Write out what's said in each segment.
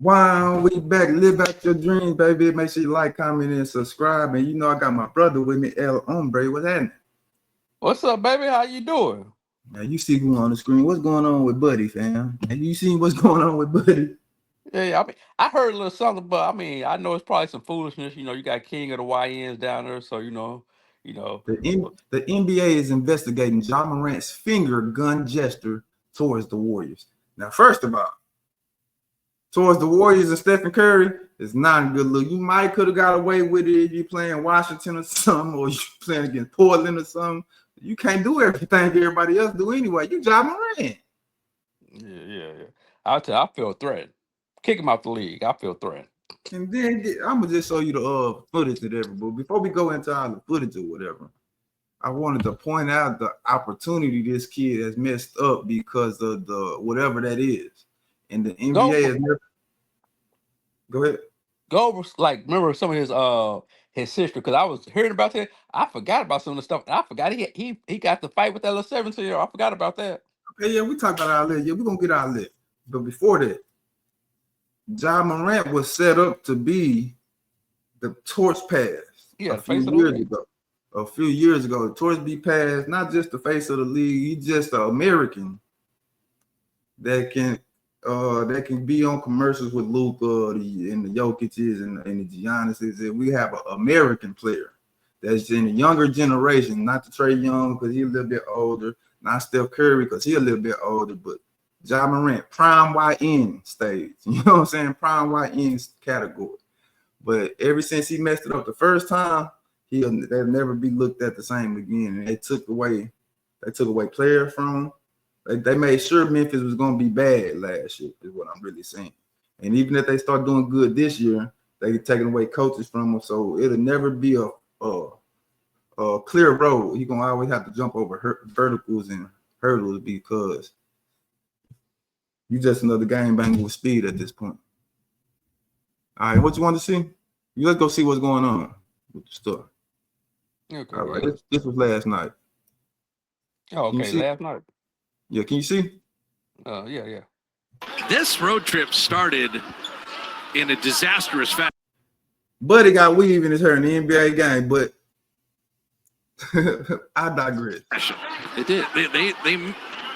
Wow, we back. Live out your dreams, baby. Make sure you like, comment, and subscribe. And you know I got my brother with me, El Hombre. What's happening? What's up, baby? How you doing? Now you see who on the screen. What's going on with Buddy, fam? And you seen what's going on with Buddy? Yeah, I mean, I heard a little something, but I mean, I know it's probably some foolishness. You got King of the YNs down there, so you know. The NBA is investigating John Morant's finger gun gesture towards the Warriors. Now, first of all, towards the Warriors and Stephen Curry, it's not a good look. You might could have got away with it if you're playing Washington or something, or you're playing against Portland or something. You can't do everything everybody else do anyway. You John Morant. Yeah. I tell you, I feel threatened. Kick him out the league. I feel threatened. And then I'm gonna just show you the footage of every but before we go into all the footage or whatever, I wanted to point out the opportunity this kid has messed up because of the whatever that is. And the NBA is never. Go ahead. Go over, like, remember some of his history, because I was hearing about that. I forgot about some of the stuff. And I forgot he got to fight with that little 17-year-old. I forgot about that. Okay, yeah, we talk about all that. Yeah, we're gonna get all that. But before that, John Morant was set up to be the torch pass a few years ago. A few years ago, the torch be passed, not just the face of the league, he's just an American that can be on commercials with Luka and the Jokic's and the Giannis's. And we have an American player that's in the younger generation, not the Trae Young because he's a little bit older, not Steph Curry because he's a little bit older, but John Morant, prime YN stage. You know what I'm saying? Prime YN category. But ever since he messed it up the first time, they'll never be looked at the same again. And they took away players from him. They made sure Memphis was going to be bad last year, is what I'm really saying. And even if they start doing good this year, they're taking away coaches from them. So it'll never be a clear road. He's going to always have to jump over verticals and hurdles because you just another GangBanger with speed at this point. All right, what you want to see? Let's go see what's going on with the stuff. Okay. All right, this was last night. Oh, okay, last night. Yeah, can you see? Yeah. This road trip started in a disastrous fashion. Buddy got weave in his hair in the NBA game, but I digress. They did. They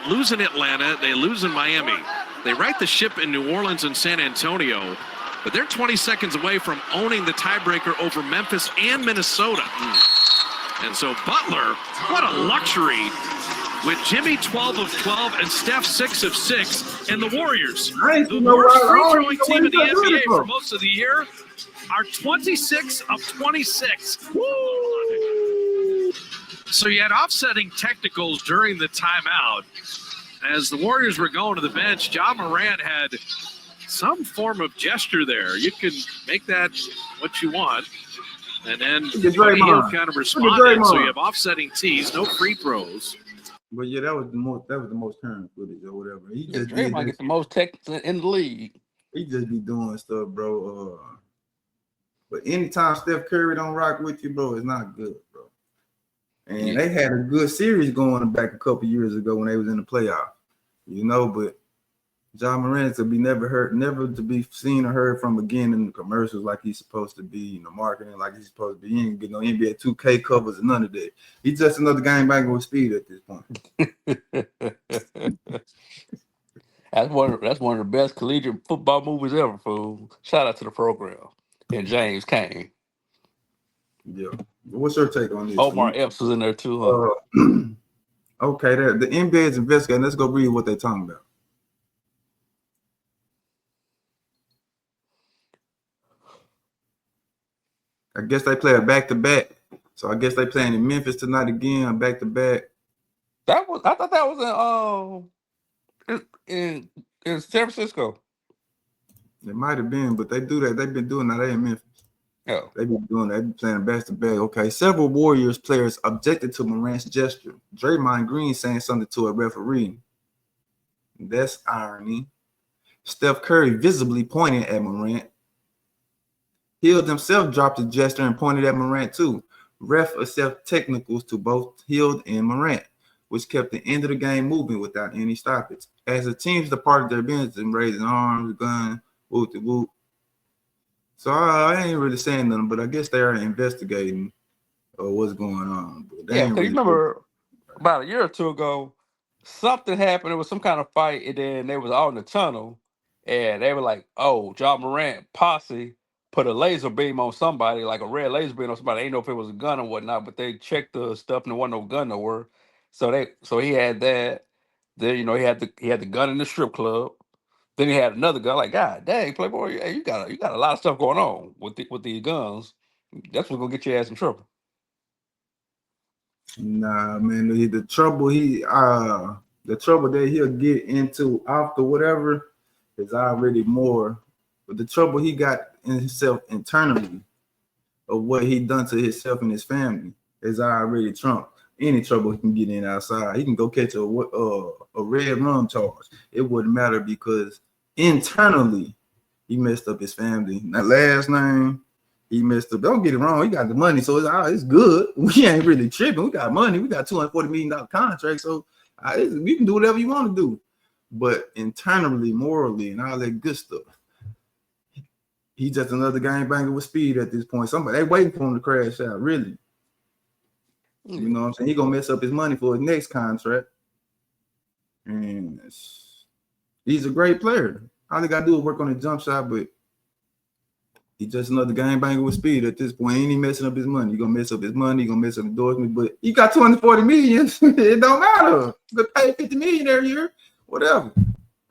lose in Atlanta. They lose in Miami. They right the ship in New Orleans and San Antonio, but they're 20 seconds away from owning the tiebreaker over Memphis and Minnesota. And so Butler, what a luxury with Jimmy 12 of 12 and Steph 6 of 6, and the Warriors, the worst free-throwing team in the NBA for most of the year, are 26 of 26. Woo! So you had offsetting technicals during the timeout. As the Warriors were going to the bench, John Morant had some form of gesture there. You can make that what you want. And then Buddy Hield kind of responded. So you have offsetting tees, no free throws. But yeah, that was the most current footage or whatever. He just Draymond gets the most technical in the league. He just be doing stuff, bro. But anytime Steph Curry don't rock with you, bro, it's not good, bro. And they had a good series going back a couple years ago when they was in the playoff, but John Morant to be never to be seen or heard from again in the commercials like he's supposed to be, in the marketing like he's supposed to be. He ain't getting no NBA 2K covers and none of that. He's just another GangBanger with speed at this point. That's one of the best collegiate football movies ever, fool. Shout out to the program and James Kane. Yeah. What's your take on this? Omar Epps was in there too, huh? Okay, the NBA is investigating. Let's go read what they're talking about. I guess they play a back-to-back. So I guess they playing in Memphis tonight again, back-to-back. I thought that was in San Francisco. It might have been, but they do that. They've been doing that. They in Memphis. Oh. They've been doing that. They've been playing back-to-back. Okay, several Warriors players objected to Morant's gesture. Draymond Green saying something to a referee. That's irony. Steph Curry visibly pointing at Morant. Hield himself dropped a gesture and pointed at Morant too. Ref accept technicals to both Hield and Morant, which kept the end of the game moving without any stoppage. As the teams departed their bench and raising arms, gun, Whoop de whoop. So I ain't really saying nothing, but I guess they are investigating what's going on. But they Yeah, ain't because you really. remember about a year or two ago, something happened. It was some kind of fight, and then they was out in the tunnel, and they were like, "Oh, John Morant posse put a laser beam on somebody, like a red laser beam on somebody. I didn't know if it was a gun or whatnot, but they checked the stuff, and there wasn't no gun nowhere. So he had that. Then he had the gun in the strip club. Then he had another gun. Like, God dang, Playboy, hey, you got a lot of stuff going on with these guns. That's what's gonna get your ass in trouble." Nah, man, the trouble that he'll get into after whatever is already more. But the trouble he got in himself internally of what he done to himself and his family is already trumped any trouble he can get in outside. He can go catch a red rum charge. It wouldn't matter because internally he messed up his family. That last name. He messed up. Don't get it wrong. He got the money, so it's good. We ain't really tripping. We got money. We got $240 million contract, so you can do whatever you want to do. But internally, morally, and all that good stuff, he's just another gangbanger with speed at this point. Somebody they waiting for him to crash out. Really, you know what I'm saying? He gonna mess up his money for his next contract, and he's a great player. All he gotta do is work on his jump shot, but. He's just another gangbanger with speed at this point. Ain't he messing up his money? He gonna mess up his money. He gonna mess up endorsement. But he got $240 million. It don't matter. You could pay $50 million every year, whatever.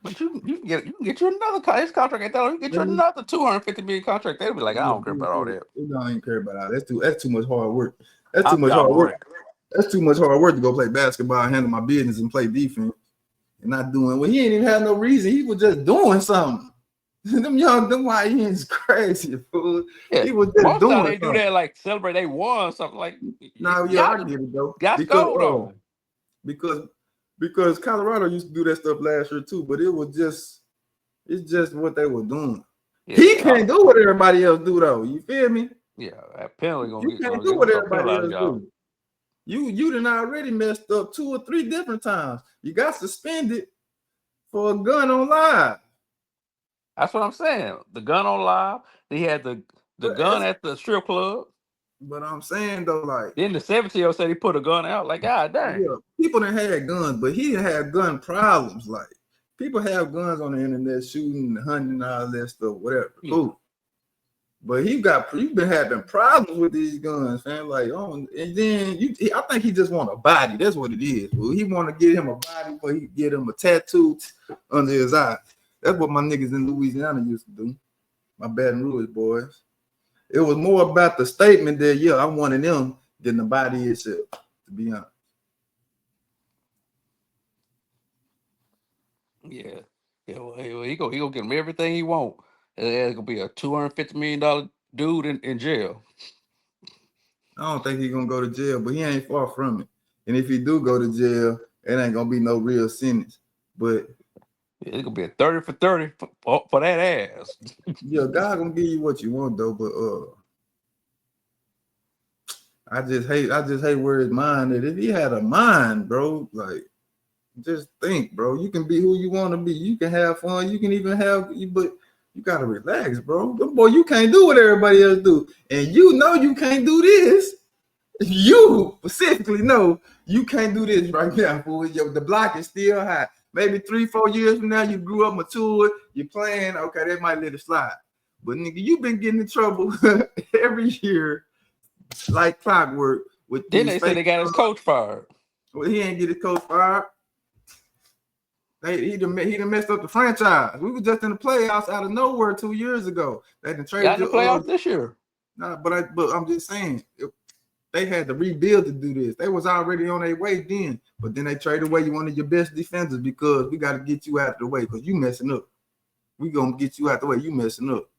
But you can get you another his contract ain't that long. You get you another $250 million contract. They'll be like, I don't care about all that. We don't even care about all that. That's too much hard work. That's too much hard work. That's too much hard work to go play basketball, handle my business, and play defense, and not doing. Well, he ain't even had no reason. He was just doing something. Them YNs is crazy, fool. Yeah. He was just most doing time they something. do that like celebrate they won something like. Nah, yeah, I get it though. Got scored on. Because Colorado used to do that stuff last year too, but it's just what they were doing. Yeah, he can't do what everybody else do though. You feel me? Yeah, that penalty gonna you can't do what everybody else do. You done already messed up 2 or 3 different times. You got suspended for a gun on live. That's what I'm saying. The gun on live. He had the gun at the strip club. But I'm saying though, like then the 17-year-old said he put a gun out. Like, God dang. Yeah, people that had guns, but he didn't have gun problems. Like people have guns on the internet, shooting, hunting, all that stuff, whatever. Yeah. Cool. But you've been having problems with these guns, man. Like, and then I think he just want a body. That's what it is. Well, he want to get him a body, but he get him a tattoo under his eye. That's what my niggas in Louisiana used to do. My Baton Rouge boys. It was more about the statement that, yeah, I'm one of them than the body itself, to be honest. Yeah. Well, he gonna get him everything he want. There's gonna be a $250 million dude in jail. I don't think he's gonna go to jail, but he ain't far from it. And if he do go to jail, it ain't gonna be no real sentence. But it's gonna be a 30 for 30 for that ass. Yeah, God gonna give you what you want though, but I just hate where his mind is. If he had a mind, bro, like just think, bro. You can be who you want to be. You can have fun. You can even but you gotta relax, bro. Boy, you can't do what everybody else do, and you know you can't do this. You specifically know you can't do this right now, fool. The block is still high. Maybe 3-4 years from now, you grew up, matured, you're playing. Okay, they might let it slide. But nigga, you've been getting in trouble every year, like clockwork. Then they said they got his coach fired. Well, he ain't get his coach fired. He done messed up the franchise. We were just in the playoffs out of nowhere 2 years ago. They done traded the playoffs this year. Nah, but I'm just saying they had to rebuild to do this. They was already on their way then, but then they traded away one of your best defenders because we got to get you out of the way because you messing up. We gonna get you out the way. You messing up.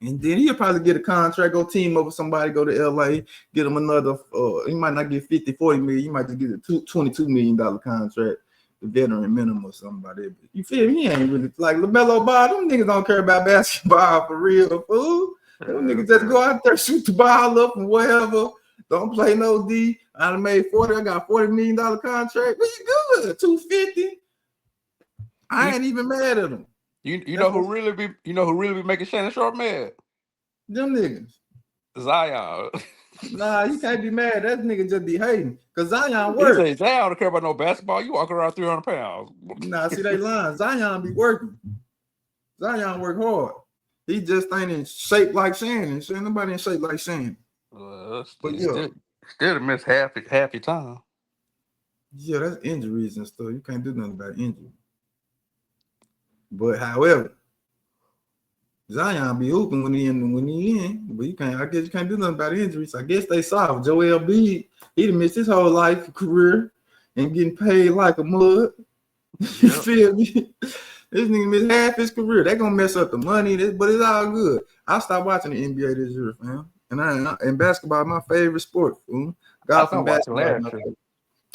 And then he'll probably get a contract, go team up with somebody, go to LA, get him another. He might not get 50-40 million. You might just get a $22 million contract, the veteran minimum or somebody. You feel me? He ain't really like LaMelo Ball. Them niggas don't care about basketball for real, fool. Them niggas just go out there, shoot the ball up and whatever. Don't play no D. I done made 40. I got $40 million contract. We good. 250. I ain't even mad at him. You know who really be making Shannon Sharp mad? Them niggas. Zion. Nah, you can't be mad. That nigga just be hating. Cause Zion He work. say Zion don't care about no basketball. You walk around 300 pounds. Nah, see they lying. Zion be working. Zion work hard. He just ain't in shape like Shannon. Ain't nobody in shape like Shannon. But yeah, still miss half your time. Yeah, that's injuries and stuff. You can't do nothing about injury. But however, Zion be hooping when he in. But I guess you can't do nothing about injuries. I guess they saw Joel Embiid. He done missed his whole life career and getting paid like a mud. You feel me? This nigga missed half his career. They gonna mess up the money, but it's all good. I stopped watching the NBA this year, fam. And basketball, my favorite sport, fool. Golf and basketball.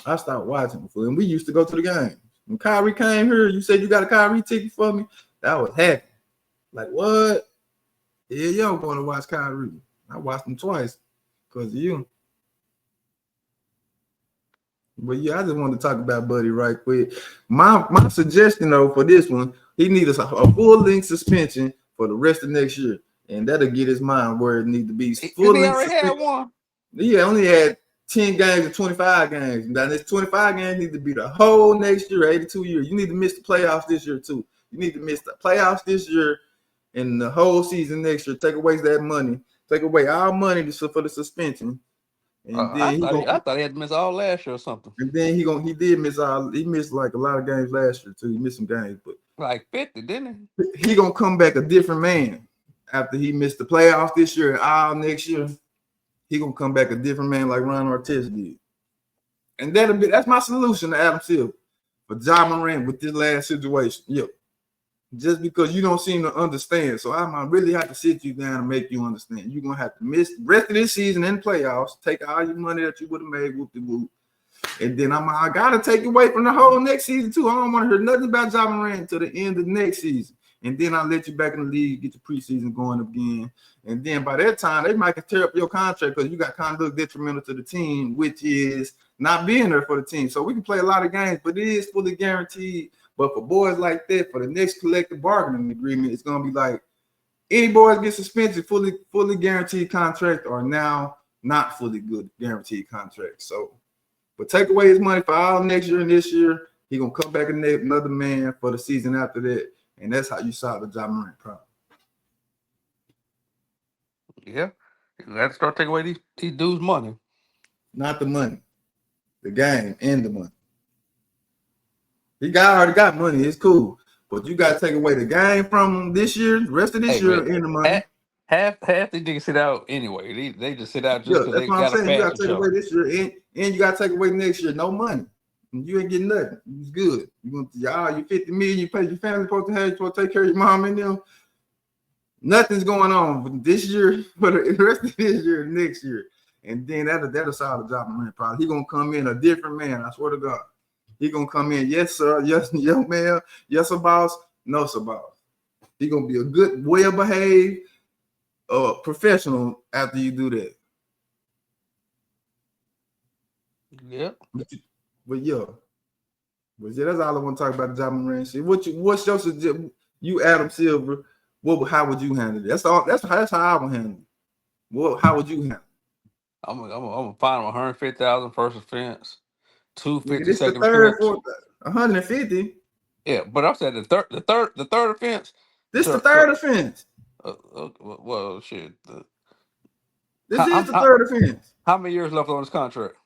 I stopped watching, fool. And we used to go to the game. When Kyrie came here, you said you got a Kyrie ticket for me. That was happy. Like what? Yeah, I'm going to watch Kyrie. I watched him twice because of you. But yeah, I just wanted to talk about Buddy right quick. My suggestion though for this one, he needs a full-length suspension for the rest of next year, and that'll get his mind where it needs to be. He already had one. Yeah, only had 10 games and 25 games. Now this 25 games need to be the whole next year, 82 years. You need to miss the playoffs this year too. You need to miss the playoffs this year and the whole season next year. Take away that money. Take away all money for the suspension. And then I thought he had to miss all last year or something. And then he did miss all. He missed like a lot of games last year too. He missed some games, but like 50, didn't he gonna come back a different man after he missed the playoffs this year and all next year. He gonna come back a different man like Ron Artest did. And that's my solution to Adam Silver for Ja Morant with this last situation. Yep. Just because you don't seem to understand. So I might really have to sit you down and make you understand. You're going to have to miss the rest of this season and playoffs, take all your money that you would have made, whoop-de-whoop. And then I got to take away from the whole next season, too. I don't want to hear nothing about Ja Morant until the end of the next season. And then I'll let you back in the league, get your preseason going again. And then by that time, they might tear up your contract because you got conduct detrimental to the team, which is not being there for the team. So we can play a lot of games, but it is fully guaranteed. But for boys like that, for the next collective bargaining agreement, it's gonna be like any boys get suspended, fully guaranteed contract, or now not fully good guaranteed contract. So, but take away his money for all next year and this year, he gonna come back another man for the season after that, and that's how you solve the Ja Morant problem. Yeah, you got to start taking away these dudes' money. Not the money, the game and the money. He already got money. It's cool. But you got to take away the game from him this year, the rest of this year, and the money. Half the niggas sit out anyway. They just sit out just because they got a fashion you got to take show. away this year, and you got to take away next year. No money. And you ain't getting nothing. It's good. You $50 million. You pay your family supposed to take care of your mom and them. Nothing's going on this year for the rest of this year and next year. And then that'll solve the Ja Morant problem. He gonna come in a different man. I swear to God. He gonna come in, yes, sir, yes, young man, yes, sir, boss, no, sir, boss. He gonna be a good, well-behaved professional after you do that. Yeah. But yeah, that's all I want to talk about the Ja Morant shit. What's your suggestion? You, Adam Silver, how would you handle it? That's how I would handle it. How would you handle it? I'm gonna fine him 150,000 first offense. 250 this second the third, offense. 150. Yeah, but I'm saying the third offense. This the third offense. Well, shit. This is the third offense. How many years left on this contract?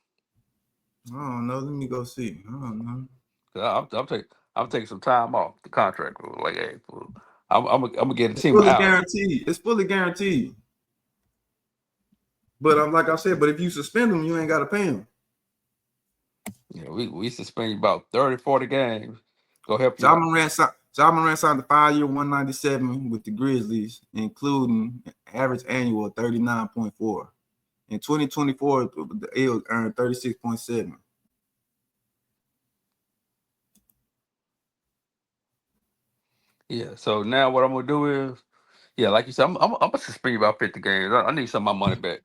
I don't know. Let me go see. I don't know. I'm taking some time off the contract. Like, hey, I'm gonna get a team fully out. Guaranteed. It's fully guaranteed. But like I said, but if you suspend them, you ain't got to pay them. Yeah, we suspend you about 30, 40 games. Go help you. Ja Morant signed a 5-year, 197 with the Grizzlies, including average annual 39.4. In 2024, the Eagles earned 36.7. Yeah. So now what I'm gonna do is, yeah, like you said, I'm gonna suspend you about 50 games. I need some of my money back.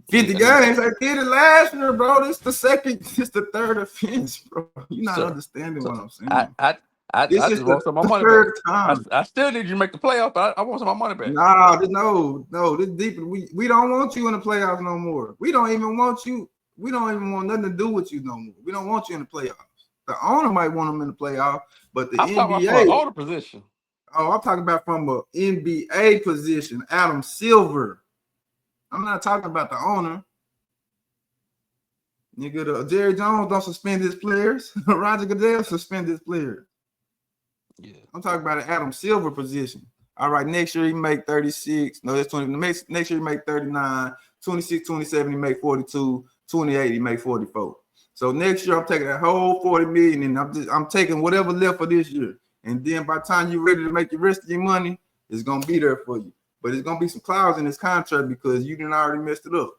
50 games. I did it last year, bro. This the third offense, bro. You're not understanding what I'm saying. I This is just want some of my money third back. time. I still need you to make the playoff, but I want some of my money back. No. This deep. We don't want you in the playoffs no more. We don't even want you. We don't even want nothing to do with you no more. We don't want you in the playoffs. The owner might want them in the playoffs, but the I'm talking about NBA. from an older position. Oh, I'm talking about from an NBA position. Adam Silver. I'm not talking about the owner. Nigga, Jerry Jones don't suspend his players. Roger Goodell suspend his players. Yeah. I'm talking about an Adam Silver position. All right, next year he make 36. No, that's 20. Next year he make 39. 26, 27, he make 42. 28, he make 44. So next year I'm taking that whole 40 million and I'm taking whatever left for this year. And then by the time you're ready to make the rest of your money, it's gonna be there for you. But it's gonna be some clause in this contract because you didn't already messed it up.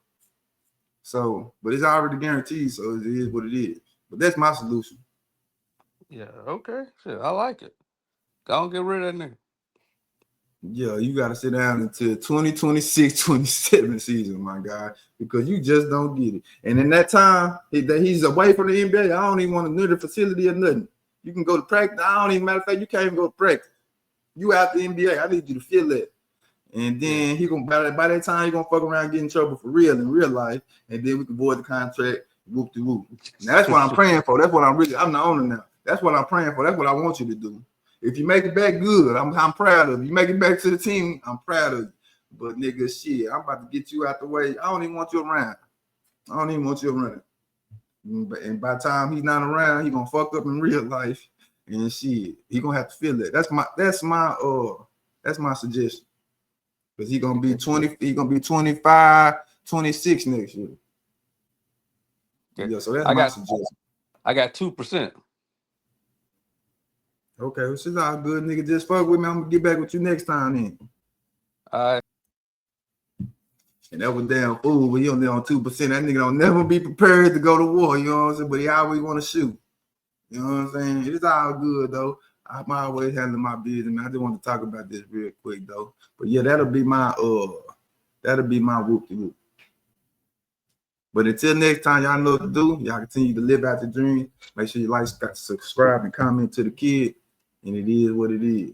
So, but it's already guaranteed, so it is what it is. But that's my solution. Yeah, okay. Shit, I like it. Go get rid of that nigga. Yeah, you got to sit down until 2026-27 season, my guy, because you just don't get it. And in that time, he's away from the NBA. I don't even want to near the facility or nothing. You can go to practice. I don't even, matter of fact, you can't even go to practice. You out the NBA. I need you to feel that. And then he gonna by that time he gonna fuck around, get in trouble for real in real life, and then we can void the contract. Whoop de whoop. Now that's what I'm praying for. That's what I'm the owner now. That's what I'm praying for. That's what I want you to do. If you make it back good, I'm proud of you. You make it back to the team, I'm proud of you. But nigga, shit, I'm about to get you out the way. I don't even want you around. I don't even want you around. And by the time he's not around, he gonna fuck up in real life, and shit, he gonna have to feel that. That's my suggestion. Because he's gonna be 20, he's gonna be 25, 26 next year. Okay. Yeah, so that's my suggestion. I got 2%. Okay, well, shit's all good, nigga. Just fuck with me. I'm gonna get back with you next time then. All right. And that was damn fool, but he only on 2%. That nigga don't never be prepared to go to war, you know what I'm saying? But he always want to shoot. You know what I'm saying? It's all good though. I'm always handling my business, man. I just want to talk about this real quick though. But yeah, that'll be my whoop-de-whoop. But until next time, y'all know what to do. Y'all continue to live out the dream. Make sure you like, subscribe, and comment to the kid. And it is what it is.